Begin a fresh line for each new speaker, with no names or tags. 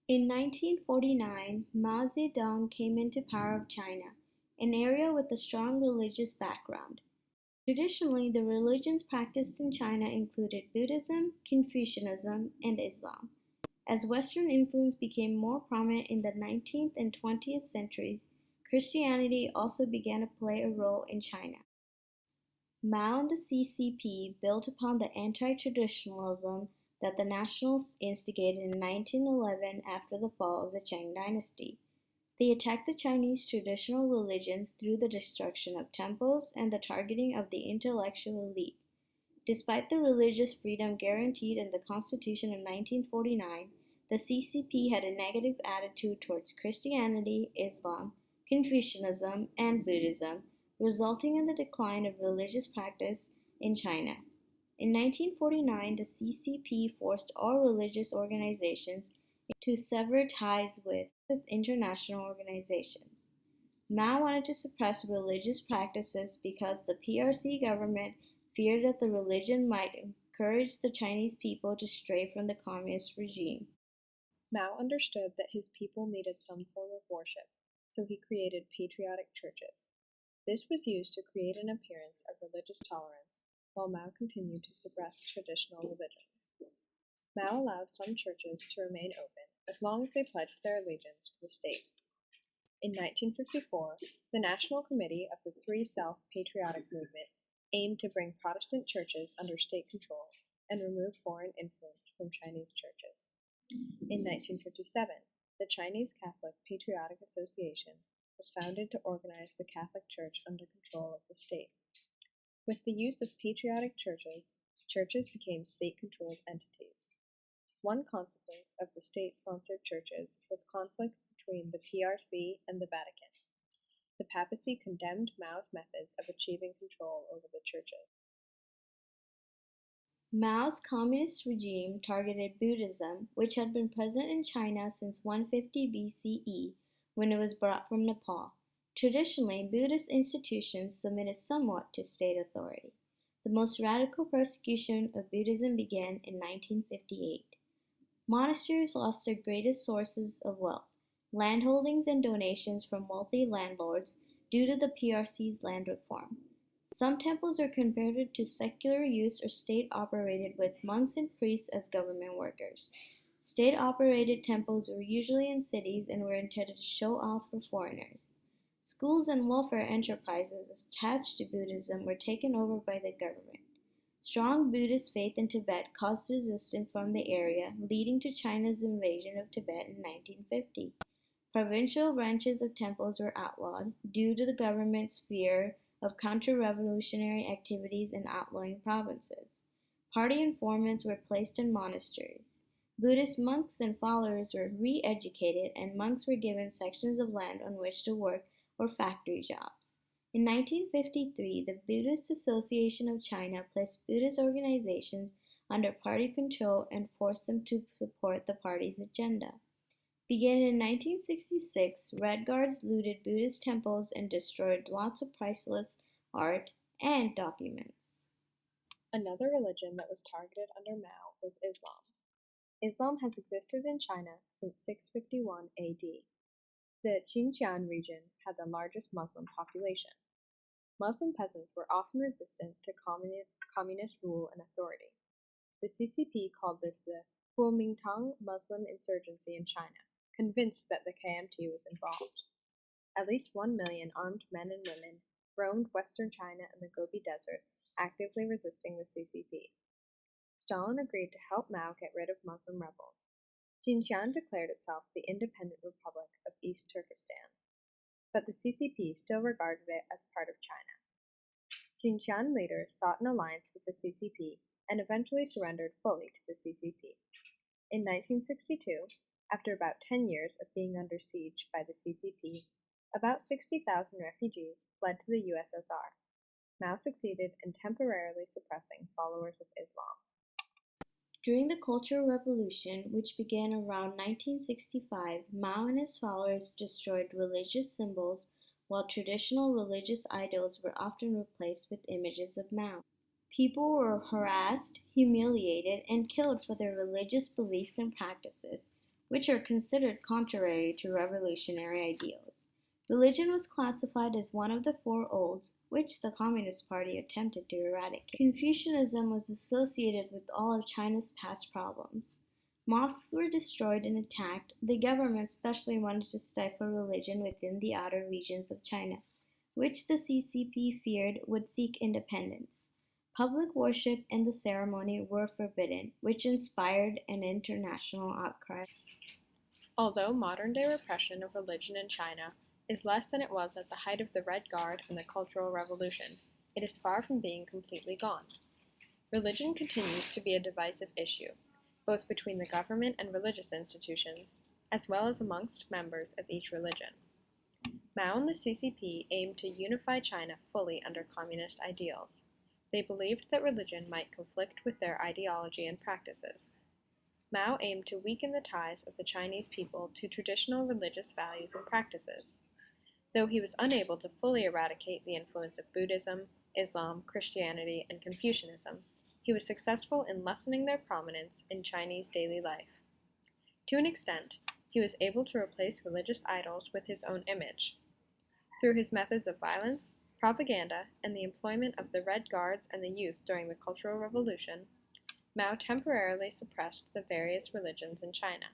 In 1949, Mao Zedong came into power of China, an area with a strong religious background. Traditionally, the religions practiced in China included Buddhism, Confucianism, and Islam. As Western influence became more prominent in the 19th and 20th centuries, Christianity also began to play a role in China. Mao and the CCP built upon the anti-traditionalism that the Nationalists instigated in 1911 after the fall of the Qing dynasty. They attacked the Chinese traditional religions through the destruction of temples and the targeting of the intellectual elite. Despite the religious freedom guaranteed in the Constitution of 1949, the CCP had a negative attitude towards Christianity, Islam, Confucianism, and Buddhism, resulting in the decline of religious practice in China. In 1949, the CCP forced all religious organizations to sever ties with international organizations. Mao wanted to suppress religious practices because the PRC government feared that the religion might encourage the Chinese people to stray from the communist regime.
Mao understood that his people needed some form of worship, so he created patriotic churches. This was used to create an appearance of religious tolerance, while Mao continued to suppress traditional religions. Mao allowed some churches to remain open as long as they pledged their allegiance to the state. In 1954, the National Committee of the Three Self-Patriotic Movement aimed to bring Protestant churches under state control and remove foreign influence from Chinese churches. In 1957, the Chinese Catholic Patriotic Association was founded to organize the Catholic Church under control of the state. With the use of patriotic churches, churches became state-controlled entities. One consequence of the state-sponsored churches was conflict between the PRC and the Vatican. The papacy condemned Mao's methods of achieving control over the churches.
Mao's communist regime targeted Buddhism, which had been present in China since 150 BCE, when it was brought from Nepal. Traditionally, Buddhist institutions submitted somewhat to state authority. The most radical persecution of Buddhism began in 1958. Monasteries lost their greatest sources of wealth, landholdings and donations from wealthy landlords, due to the PRC's land reform. Some temples are converted to secular use or state-operated with monks and priests as government workers. State-operated temples were usually in cities and were intended to show off for foreigners. Schools and welfare enterprises attached to Buddhism were taken over by the government. Strong Buddhist faith in Tibet caused resistance from the area, leading to China's invasion of Tibet in 1950. Provincial branches of temples were outlawed due to the government's fear of counter-revolutionary activities in outlawing provinces. Party informants were placed in monasteries. Buddhist monks and followers were re-educated, and monks were given sections of land on which to work or factory jobs. In 1953, the Buddhist Association of China placed Buddhist organizations under party control and forced them to support the party's agenda. Beginning in 1966, Red Guards looted Buddhist temples and destroyed lots of priceless art and documents.
Another religion that was targeted under Mao was Islam. Islam has existed in China since 651 AD. The Xinjiang region had the largest Muslim population. Muslim peasants were often resistant to communist rule and authority. The CCP called this the Kuomintang Muslim insurgency in China, convinced that the KMT was involved. At least 1 million armed men and women roamed western China and the Gobi Desert, actively resisting the CCP. Stalin agreed to help Mao get rid of Muslim rebels. Xinjiang declared itself the independent Republic of East Turkestan, but the CCP still regarded it as part of China. Xinjiang leaders sought an alliance with the CCP and eventually surrendered fully to the CCP. In 1962, after about 10 years of being under siege by the CCP, about 60,000 refugees fled to the USSR. Mao succeeded in temporarily suppressing followers of Islam.
During the Cultural Revolution, which began around 1965, Mao and his followers destroyed religious symbols, while traditional religious idols were often replaced with images of Mao. People were harassed, humiliated, and killed for their religious beliefs and practices. which are considered contrary to revolutionary ideals. Religion was classified as one of the four olds, which the Communist Party attempted to eradicate. Confucianism was associated with all of China's past problems. Mosques were destroyed and attacked. The government especially wanted to stifle religion within the outer regions of China, which the CCP feared would seek independence. Public worship and the ceremony were forbidden, which inspired an international outcry.
Although modern-day repression of religion in China is less than it was at the height of the Red Guard and the Cultural Revolution, it is far from being completely gone. Religion continues to be a divisive issue, both between the government and religious institutions, as well as amongst members of each religion. Mao and the CCP aimed to unify China fully under communist ideals. They believed that religion might conflict with their ideology and practices. Mao aimed to weaken the ties of the Chinese people to traditional religious values and practices. Though he was unable to fully eradicate the influence of Buddhism, Islam, Christianity, and Confucianism, he was successful in lessening their prominence in Chinese daily life. To an extent, he was able to replace religious idols with his own image. Through his methods of violence, propaganda, and the employment of the Red Guards and the youth during the Cultural Revolution, Mao temporarily suppressed the various religions in China.